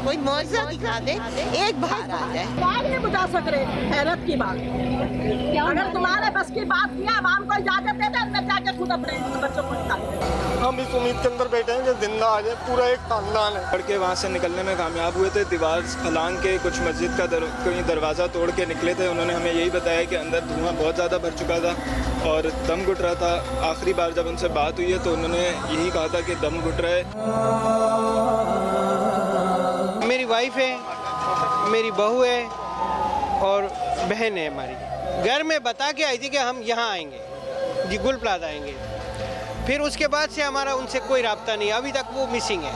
कोई मुआवजा दिखा दे, एक बाहर आ जाए। बात नहीं बुझा सक रहे, हैरत की बात। अगर तुम्हारे बस की बात किया, आवाम को इजाजत दे दे, अंदर जाके खुद अपने बच्चों को निकाले। हम इस उम्मीद के अंदर बैठे हैं कि जिंदा आ जाए, पूरा एक खानदान है। लड़के वहाँ से निकलने में कामयाब हुए थे। दीवार फलांग के कुछ मस्जिद का कोई दरवाज़ा तोड़ के निकले थे। उन्होंने हमें यही बताया कि अंदर धुआं बहुत ज़्यादा भर चुका था और दम घुट रहा था। आखिरी बार जब उनसे बात हुई है तो उन्होंने यही कहा था कि दम घुट रहा है। मेरी वाइफ है, मेरी बहू है और बहन है हमारी। घर में बता के आई थी कि हम यहाँ आएंगे, जी गुल प्लाजा आएंगे। फिर उसके बाद से हमारा उनसे कोई राब्ता नहीं, अभी तक वो मिसिंग है।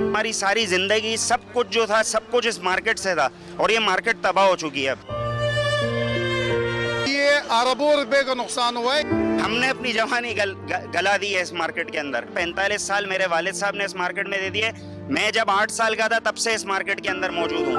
हमारी सारी जिंदगी सब कुछ जो था, सब कुछ इस मार्केट से था और ये मार्केट तबाह हो चुकी है। ये अरबों रुपए का नुकसान हुआ है। हमने अपनी जवानी गला दी है इस मार्केट के अंदर। 45 साल मेरे वालिद साहब ने इस मार्केट में दे दिए। मैं जब 8 साल का था तब से इस मार्केट के अंदर मौजूद हूँ।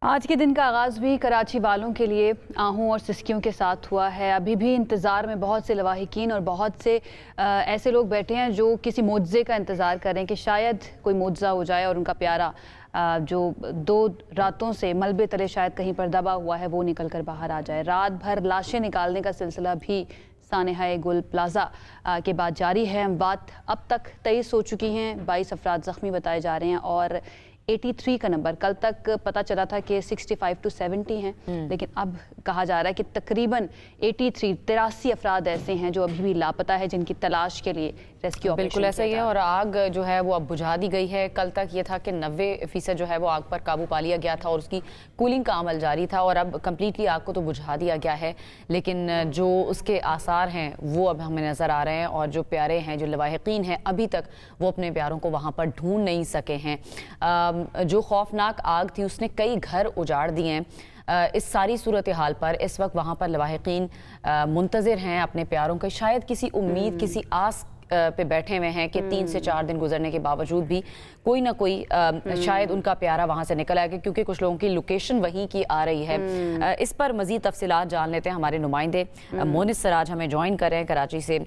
आज के दिन का आगाज़ भी कराची वालों के लिए आहूं और सिसकियों के साथ हुआ है। अभी भी इंतज़ार में बहुत से लवाहिकीन और बहुत से ऐसे लोग बैठे हैं जो किसी मुआवजे का इंतज़ार कर रहे हैं कि शायद कोई मुआवजा हो जाए और उनका प्यारा जो 2 रातों से मलबे तले शायद कहीं पर दबा हुआ है वो निकल कर बाहर आ जाए। रात भर लाशें निकालने का सिलसिला भी सानेहा गुल प्लाजा के बाद जारी है। अमवात अब तक 23 हो चुकी हैं, 22 अफराद ज़ख्मी बताए जा रहे हैं और 83 का नंबर, कल तक पता चला था कि 65 to 70 हैं, लेकिन अब कहा जा रहा है कि तकरीबन 83 अफराद ऐसे हैं जो अभी भी लापता है, जिनकी तलाश के लिए रेस्क्यू ऑपरेशन बिल्कुल ऐसा ही है। और आग जो है वो अब बुझा दी गई है। कल तक ये था कि 90% जो है वो आग पर काबू पा लिया गया था और उसकी कूलिंग का अमल जारी था और अब कम्प्लीटली आग को तो बुझा दिया गया है, लेकिन जो उसके आसार हैं वो अब हमें नज़र आ रहे हैं और जो प्यारे हैं, जो लवाहिकीन हैं, अभी तक वो अपने प्यारों को वहाँ पर ढूंढ नहीं सके हैं। जो खौफनाक आग थी उसने कई घर उजाड़ दिए हैं। इस सारी सूरत हाल पर इस वक्त वहाँ पर लवाहिकीन मुंतज़िर हैं अपने प्यारों के, शायद किसी उम्मीद, किसी आस पे बैठे हुए हैं कि 3 से 4 दिन गुजरने के बावजूद भी कोई ना कोई शायद उनका प्यारा वहाँ से निकल आएगा, क्योंकि कुछ लोगों की लोकेशन वहीं की आ रही है। इस पर मज़ीद तफसीलात जान लेते हैं। हमारे नुमाइंदे मोनिस सराज हमें ज्वाइन कर रहे हैं कराची से।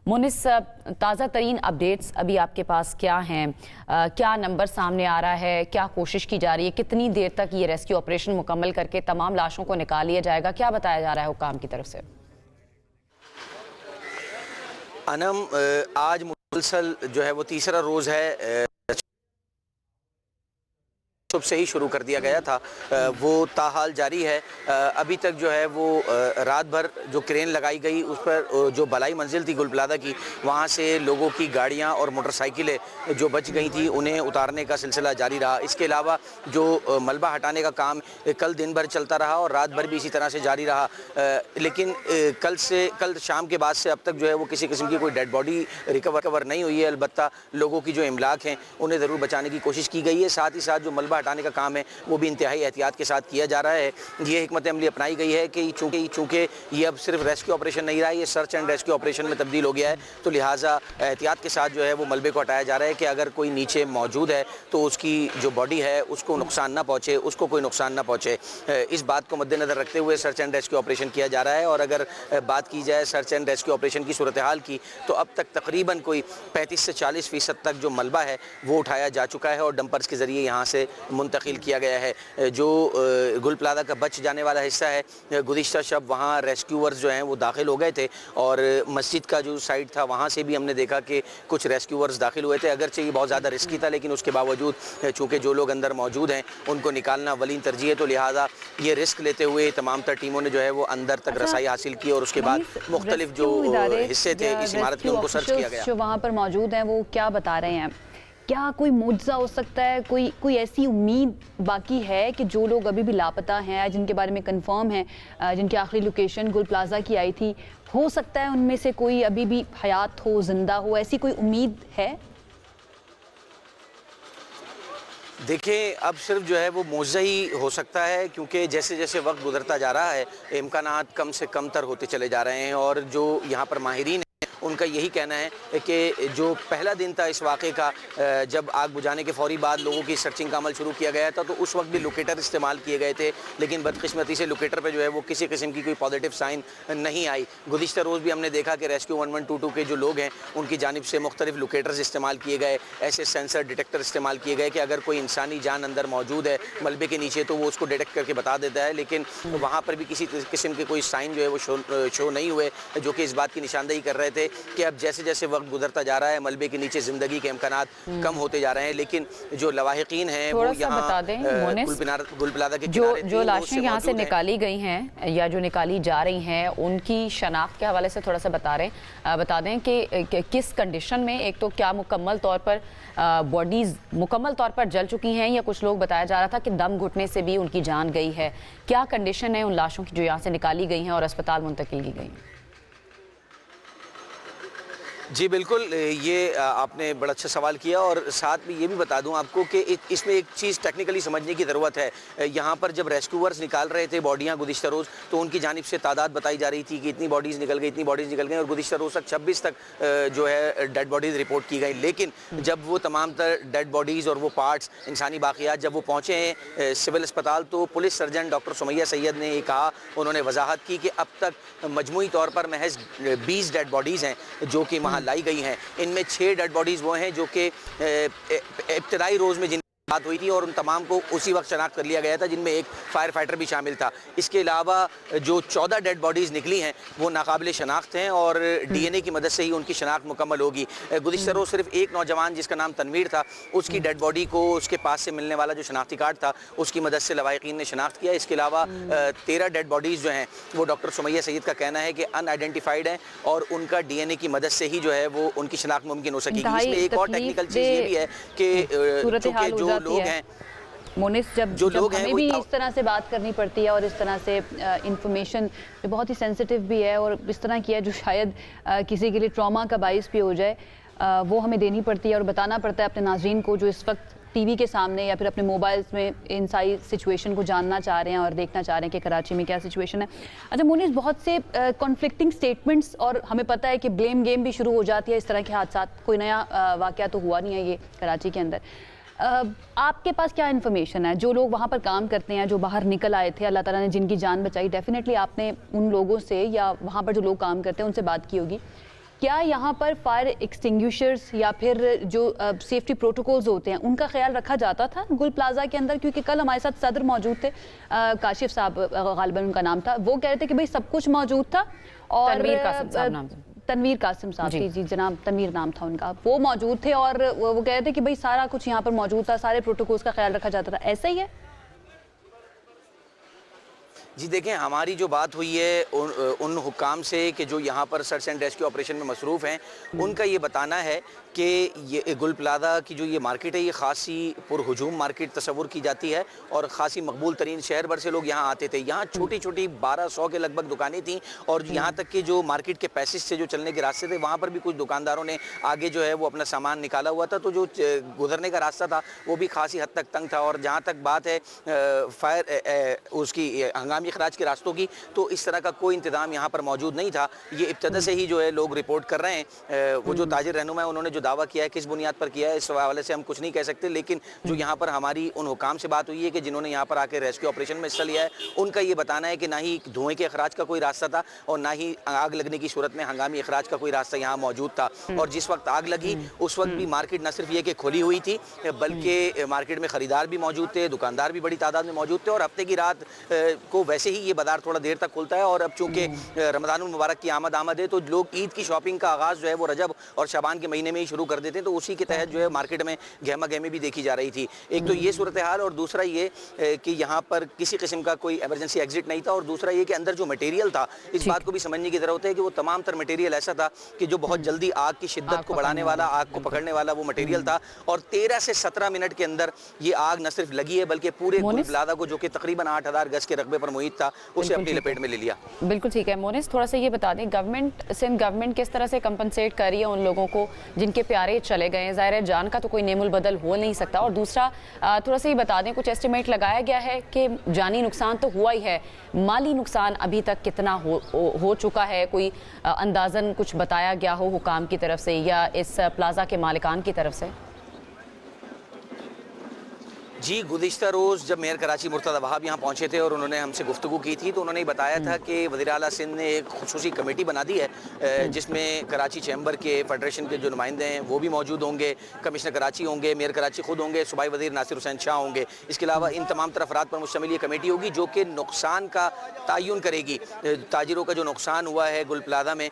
मोनिस, ताज़ा तरीन अपडेट्स अभी आपके पास क्या हैं? क्या नंबर सामने आ रहा है? क्या कोशिश की जा रही है? कितनी देर तक ये रेस्क्यू ऑपरेशन मुकम्मल करके तमाम लाशों को निकाल लिया जाएगा? क्या बताया जा रहा है हुक्काम की तरफ से? अनम, आज मुसलसल जो है वो तीसरा रोज़ है, सुबह से ही शुरू कर दिया गया था, वो ताहाल जारी है। अभी तक जो है वो रात भर जो क्रेन लगाई गई उस पर जो बलाई मंजिल थी गुल प्लाजा की, वहाँ से लोगों की गाड़ियाँ और मोटरसाइकिलें जो बच गई थी उन्हें उतारने का सिलसिला जारी रहा। इसके अलावा जो मलबा हटाने का काम कल दिन भर चलता रहा और रात भर भी इसी तरह से जारी रहा, लेकिन कल शाम के बाद से अब तक जो है वो किसी किस्म की कोई डेड बॉडी रिकवर नहीं हुई है। अलबत्ता लोगों की जो इमलाक हैं उन्हें ज़रूर बचाने की कोशिश की गई है। साथ ही साथ जो मलबा हटाने का काम है वो भी इंतहाई एहतियात के साथ किया जा रहा है। ये हिकमत अमली अपनाई गई है कि चूँकि ये अब सिर्फ रेस्क्यू ऑपरेशन नहीं रहा है, ये सर्च एंड रेस्क्यू ऑपरेशन में तब्दील हो गया है, तो लिहाजा एहतियात के साथ जो है वो मलबे को हटाया जा रहा है कि अगर कोई नीचे मौजूद है तो उसकी जो बॉडी है उसको नुकसान ना पहुँचे, उसको कोई नुकसान ना पहुँचे। इस बात को मद्देनज़र रखते हुए सर्च एंड रेस्क्यू ऑपरेशन किया जा रहा है। और अगर बात की जाए सर्च एंड रेस्क्यू ऑपरेशन की सूरत हाल की, तो अब तक तकरीबन कोई 35 से 40% तक जो मलबा है वो उठाया जा चुका है और डंपर्स के ज़रिए यहाँ से मुंतकिल किया गया है। जो गुल प्लाजा का बच जाने वाला हिस्सा है, गुज़िश्ता शब वहाँ रेस्क्यूअर्स जो हैं वो दाखिल हो गए थे और मस्जिद का जो साइड था वहाँ से भी हमने देखा कि कुछ रेस्क्यूअर्स दाखिल हुए थे। अगरचे ये बहुत ज़्यादा रिस्की था, लेकिन उसके बावजूद चूँकि जो लोग अंदर मौजूद हैं उनको निकालना वलीन तरजीह है, तो लिहाजा ये रिस्क लेते हुए तमाम तर टीमों ने जो है वो अंदर तक रसाई हासिल की और उसके बाद मुख्तलिफ जो हिस्से थे इस इमारत के उनको सर्च किया गया। जो वहाँ पर मौजूद हैं वो क्या बता रहे हैं? क्या कोई मुआवजा हो सकता है? कोई ऐसी उम्मीद बाकी है कि जो लोग अभी भी लापता हैं, जिनके बारे में कंफर्म है, जिनकी आखिरी लोकेशन गुल प्लाजा की आई थी, हो सकता है उनमें से कोई अभी भी हयात हो, जिंदा हो, ऐसी कोई उम्मीद है? देखिए, अब सिर्फ जो है वो मुआवजा ही हो सकता है, क्योंकि जैसे जैसे वक्त गुजरता जा रहा है इम्कानात कम से कम तर होते चले जा रहे हैं और जो यहाँ पर माहिरीन उनका यही कहना है कि जो पहला दिन था इस वाक़े का, जब आग बुझाने के फौरी बाद लोगों की सर्चिंग का अमल शुरू किया गया था, तो उस वक्त भी लोकेटर इस्तेमाल किए गए थे, लेकिन बदकिस्मती से लोकेटर पे जो है वो किसी किस्म की कोई पॉजिटिव साइन नहीं आई। गुज़िश्ता रोज़ भी हमने देखा कि रेस्क्यू 1122 के जो लोग हैं उनकी जानिब से मुख्तलिफ लोकेटर्स इस्तेमाल किए गए, ऐसे सेंसर डिटेक्टर इस्तेमाल किए गए कि अगर कोई इंसानी जान अंदर मौजूद है मलबे के नीचे तो वो उसको डिटेक्ट करके बता देता है, लेकिन वहाँ पर भी किसी किस्म के कोई साइन जो है वो शो नहीं हुए, जो कि इस बात की निशानदेही कर रहे थे कि अब जैसे जैसे वक्त गुजरता जा रहा है मलबे के नीचे ज़िंदगी के इम्कानात कम होते जा रहे हैं। लेकिन जो लवाहिकीन हैं वो यहाँ गुलप्लाजा के जो लाशें यहाँ से निकाली गई हैं या जो निकाली जा रही हैं उनकी शनाख्त के हवाले से थोड़ा सा बता दें कि किस कंडीशन में, एक तो क्या मुकम्मल तौर पर बॉडीज़ मुकम्मल तौर पर जल चुकी हैं या कुछ लोग बताया जा रहा था कि दम घुटने से भी उनकी जान गई है, क्या कंडीशन है उन लाशों की जो यहाँ से निकाली गई हैं और अस्पताल मुंतकिल की गई? जी बिल्कुल, ये आपने बड़ा अच्छा सवाल किया और साथ में ये भी बता दूं आपको कि इसमें एक चीज़ टेक्निकली समझने की ज़रूरत है। यहाँ पर जब रेस्क्यूअर्स निकाल रहे थे बॉडियाँ गुज़िश्ता रोज़, तो उनकी जानिब से तादाद बताई जा रही थी कि इतनी बॉडीज़ निकल गई, इतनी बॉडीज़ निकल गई, और गुज़िश्ता रोज़ तक 26 तक जो है डेड बॉडीज़ रिपोर्ट की गई। लेकिन जब वो तमाम तर डेड बॉडीज़ और वो पार्ट्स, इंसानी बाक़ियात जब वो पहुँचे हैं सिविल अस्पताल, तो police surgeon doctor Sumaiya Syed ने ये कहा, उन्होंने वजाहत की कि अब तक मजमूई तौर पर महज 20 डेड बॉडीज़ हैं जो कि वहाँ लाई गई हैं। इनमें 6 डेड बॉडीज़ वो हैं जो कि इब्तदाई रोज़ में जिन बात हुई थी और उन तमाम को उसी वक्त शनाख्त कर लिया गया था, जिनमें एक फायर फाइटर भी शामिल था। इसके अलावा जो 14 डेड बॉडीज़ निकली हैं वो नाकाबिल शनाख्त हैं और DNA की मदद से ही उनकी शनाख्त मुकम्मल होगी। गुज़िश्ता रोज़ सिर्फ एक नौजवान जिसका नाम तनवीर था, उसकी डेड बॉडी को उसके पास से मिलने वाला जो शनाख्ती कार्ड था उसकी मदद से लवाहिकीन ने शनाख्त किया। इसके अलावा 13 डेड बॉडीज़ जो हैं वो डॉक्टर सुमैया सैयद का कहना है कि अनआइडेंटिफाइड हैं और उनका DNA की मदद से ही जो है वो उनकी शनाख्त मुमकिन हो सकेगी। इसमें एक और टेक्निकल चीज़ ये भी है कि जो लोग हैं मोनिस, जब हमें भी इस तरह से बात करनी पड़ती है और इस तरह से इंफॉर्मेशन जो बहुत ही सेंसिटिव भी है और इस तरह की है जो शायद किसी के लिए ट्रॉमा का बाइस भी हो जाए, वो हमें देनी पड़ती है और बताना पड़ता है अपने नाज़रीन को जो इस वक्त टीवी के सामने या फिर अपने मोबाइल्स में इन सारी सिचुएशन को जानना चाह रहे हैं और देखना चाह रहे हैं कि कराची में क्या सिचुएशन है। अच्छा मोनिस, बहुत से कॉन्फ्लिक्टिंग स्टेटमेंट्स और हमें पता है कि ब्लेम गेम भी शुरू हो जाती है इस तरह के हादसा। कोई नया वाक़या तो हुआ नहीं है ये कराची के अंदर। आपके पास क्या इन्फॉर्मेशन है? जो लोग वहाँ पर काम करते हैं, जो बाहर निकल आए थे, अल्लाह ताला ने जिनकी जान बचाई, डेफिनेटली आपने उन लोगों से या वहाँ पर जो लोग काम करते हैं उनसे बात की होगी। क्या यहाँ पर फायर एक्सटिंग्विशर्स या फिर जो सेफ्टी प्रोटोकॉल्स होते हैं उनका ख्याल रखा जाता था गुल प्लाजा के अंदर? क्योंकि कल हमारे साथ सदर मौजूद थे, काशिफ साहब गालिबन उनका नाम था, वो कह रहे थे कि भाई सब कुछ मौजूद था और तनवीर कासिम साहब, जी जनाब तनवीर नाम था उनका, वो मौजूद थे और वो कह रहे थे कि भाई सारा कुछ यहाँ पर मौजूद था, सारे प्रोटोकॉल्स का ख्याल रखा जाता था। ऐसा ही है? जी देखें, हमारी जो बात हुई है उन हुक्काम से कि जो यहाँ पर सर्च एंड रेस्क्यू ऑपरेशन में मसरूफ़ हैं, उनका ये बताना है कि ये गुल प्लाजा की जो ये मार्केट है ये ख़ासी पुरहुजूम मार्केट तस्वुर की जाती है और ख़ासी मकबूल तरीन शहर भर से लोग यहाँ आते थे। यहाँ छोटी छोटी 1200 के लगभग दुकानें थीं और यहाँ तक कि जो मार्केट के पैसेज से जो चलने के रास्ते थे वहाँ पर भी कुछ दुकानदारों ने आगे जो है वो अपना सामान निकाला हुआ था, तो जो गुजरने का रास्ता था वो भी ख़ासी हद तक तंग था। और जहाँ तक बात है फायर उसकी हंगामी अखराज के रास्तों की, तो इस तरह का कोई इंतज़ाम यहाँ पर मौजूद नहीं था। ये इब्तदा से ही जो है लोग रिपोर्ट कर रहे हैं। वो जो ताजिर रहनुमा है उन्होंने जो दावा किया है, किस बुनियाद पर किया है इस हवाले से हम कुछ नहीं कह सकते, लेकिन जो यहाँ पर हमारी उन हुकाम से बात हुई है कि जिन्होंने यहाँ पर आकर रेस्क्यू ऑपरेशन में हिस्सा लिया है, उनका ये बताना है कि ना ही धुएँ के अखराज का कोई रास्ता था और ना ही आग लगने की सूरत में हंगामी अखराज का कोई रास्ता यहाँ मौजूद था। और जिस वक्त आग लगी उस वक्त भी मार्केट न सिर्फ ये कि खुली हुई थी बल्कि मार्केट में ख़रीदार भी मौजूद थे, दुकानदार भी बड़ी तादाद में मौजूद थे। और हफ्ते की रात को वैसे ही ये बाजार थोड़ा देर तक खुलता है और अब चूँकि रमज़ानुल मुबारक की आमद है तो लोग ईद की शॉपिंग का आगाज़ जो है वो रजब और शबान के महीने में ही शुरू कर देते हैं, तो उसी के तहत जो है मार्केट में गहमा गहमी भी देखी जा रही थी। एक तो ये सूरत हाल और दूसरा ये कि यहाँ पर किसी किस्म का कोई एमरजेंसी एग्जिट नहीं था और दूसरा ये कि अंदर जो मटेरियल था, इस बात को भी समझने की ज़रूरत है कि वो तमाम तर मटेरियल ऐसा था कि जो बहुत जल्दी आग की शिद्दत को बढ़ाने वाला, आग को पकड़ने वाला वो मटेरियल था। और 13 से 17 मिनट के अंदर ये आग न सिर्फ लगी है बल्कि पूरे गुल प्लाजा को, जो कि तकरीबन 8000 गज के रकबे पर मुहित था उसे अपनी लपेट में ले लिया। बिल्कुल ठीक है मोनिस, थोड़ा सा ये बता दें सिंध गवर्नमेंट किस तरह से कंपनसेट कर रही है उन लोगों को जिनके प्यारे चले गए हैं? ज़ाहिर है जान का तो कोई नेमुल बदल हो नहीं सकता। और दूसरा थोड़ा सा ये बता दें, कुछ एस्टिमेट लगाया गया है कि जानी नुकसान तो हुआ ही है, माली नुकसान अभी तक कितना हो चुका है? कोई अंदाजन कुछ बताया गया हो हुकाम की तरफ से या इस प्लाजा के मालिकान की तरफ से? जी, गुज़िश्ता रोज़ जब मेयर कराची मुर्तज़ा वहाब यहाँ पहुँचे थे और उन्होंने हमसे गुफ्तगू की थी तो उन्होंने बताया था कि वज़ीर आला सिंध ने एक खुसूसी कमेटी बना दी है जिसमें कराची चैम्बर के फेडरेशन के जो नुमाइंदे हैं वो भी मौजूद होंगे, कमिश्नर कराची होंगे, मेयर कराची खुद होंगे, सूबाई वज़ीर नासिर हुसैन शाह होंगे। इसके अलावा इन तमाम अफराद पर मुश्तमिल ये कमेटी होगी जो कि नुकसान का तयन करेगी, ताजिरों का जो नुकसान हुआ है गुल प्लाजा में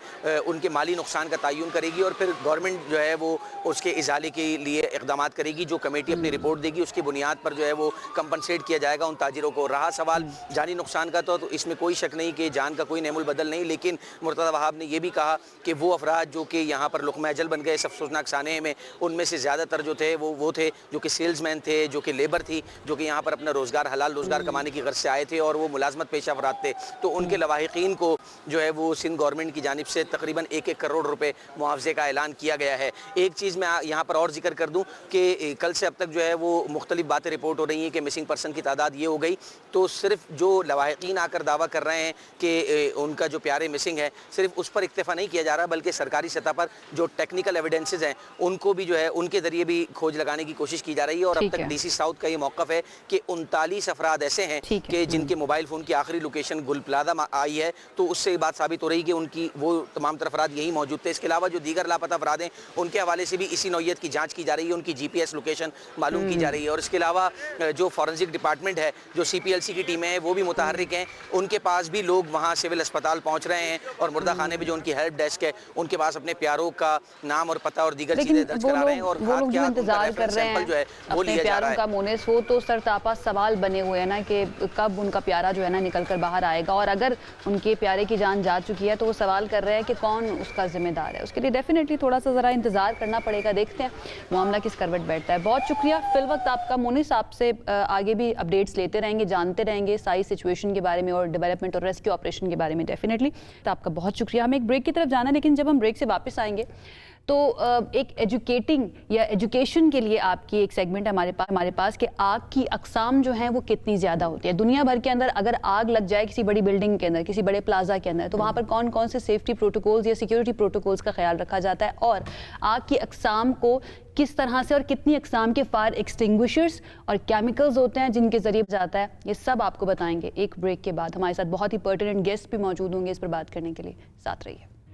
उनके माली नुकसान का तयन करेगी और फिर गवर्नमेंट जो है वो उसके इजाले के लिए इक़दामात करेगी। जो कमेटी अपनी रिपोर्ट देगी उसकी बुनियाद पर जो है वो कंपनसेट किया जाएगा उन ताजिरों को। रहा सवाल जानी नुकसान का तो इसमें कोई शक नहीं कि जान का कोई नेमुल बदल नहीं, लेकिन मुर्तज़ा वहाब ने यह भी कहा कि वो अफराद जो कि यहाँ पर लुक़मा अजल बन गए इस अफसोसनाक साने में, उनमें से ज़्यादातर जो थे वो थे जो कि सेल्समैन थे, जो कि लेबर थी, जो कि यहाँ पर अपना रोज़गार हलाल रोज़गार कमाने की गर्ज से आए थे और वो मुलाजमत पेशा अफराद थे। तो उनके लवाहिकीन को जो है वो सिंध गवर्नमेंट की जानिब से तकरीबन 1-1 करोड़ रुपये मुआवजे का ऐलान किया गया है। एक चीज़ मैं यहाँ पर और जिक्र कर दूँ कि कल से अब तक जो है वो मुख्तलिफ बातें रिपोर्ट हो रही हैं कि मिसिंग पर्सन की तादाद ये हो गई, तो सिर्फ जो लवाहिकीन आकर दावा कर रहे हैं कि उनका जो प्यारे मिसिंग है सिर्फ उस पर इक्तफा नहीं किया जा रहा बल्कि सरकारी सतह पर जो टेक्निकल एविडेंसेस हैं उनको भी जो है उनके ज़रिए भी खोज लगाने की कोशिश की जा रही है। और अब तक DC साउथ का ये मौक़िफ़ है कि 39 अफराद ऐसे हैं कि जिनके मोबाइल फ़ोन की आखिरी लोकेशन गुल प्लाजा आई है, तो उससे ये बात साबित हो रही है कि उनकी वो तमाम अफराद यही मौजूद थे। इसके अलावा जो दीगर लापता अफराद हैं उनके हवाले से भी इसी नौइयत की जाँच की जा रही है, उनकी GPS लोकेशन मालूम की जा रही है। और इसके अलावा जो फॉरेंसिक डिपार्टमेंट है, जो CPLC की टीमें हैं वो भी मुतहर्रिक हैं, उनके पास भी लोग वहाँ सिविल अस्पताल पहुँच रहे हैं और मुर्दा खाने में जो उनकी हेल्प डेस्क है उनके पास अपने प्यारों का नाम और पता और दीगर चीज़ें दर्ज करा रहे हैं और वो लोग जो इंतजार कर रहे हैं जो है वो लिया जा रहा है का मोनिस, वो तो सरतापा सवाल बने हुए हैं ना कि कब उनका प्यारा जो है ना निकल कर बाहर आएगा और अगर उनके प्यारे की जान जा चुकी है तो वो सवाल कर रहे हैं कि कौन उसका जिम्मेदार है। उसके लिए डेफिनेटली थोड़ा सा ज़रा इंतजार करना पड़ेगा, देखते हैं मामला किस करवट बैठता है। बहुत शुक्रिया फिल वक्त आपका मोनिस, आपसे आगे भी अपडेट्स लेते रहेंगे, जानते रहेंगे सारी सिचुएशन के बारे में और डेवलपमेंट और रेस्क्यू ऑपरेशन के बारे में डेफिनेटली। तो आपका बहुत शुक्रिया। हमें एक ब्रेक की तरफ जाना है, लेकिन जब हम ब्रेक से वापस आएंगे तो एक एजुकेटिंग या एजुकेशन के लिए आपकी एक सेगमेंट है हमारे पास कि आग की अकसाम जो हैं वो कितनी ज़्यादा होती है। दुनिया भर के अंदर अगर आग लग जाए किसी बड़ी बिल्डिंग के अंदर, किसी बड़े प्लाजा के अंदर, तो वहाँ पर कौन कौन से सेफ्टी प्रोटोकॉल्स या सिक्योरिटी प्रोटोकॉल्स का ख्याल रखा जाता है और आग की अकसाम को किस तरह से और कितनी अकसाम के फायर एक्सटिंग्विशर्स और केमिकल्स होते हैं जिनके ज़रिए जाता है, ये सब आपको बताएंगे एक ब्रेक के बाद। हमारे साथ बहुत ही पर्टिनेंट गेस्ट भी मौजूद होंगे इस पर बात करने के लिए, साथ रहिए।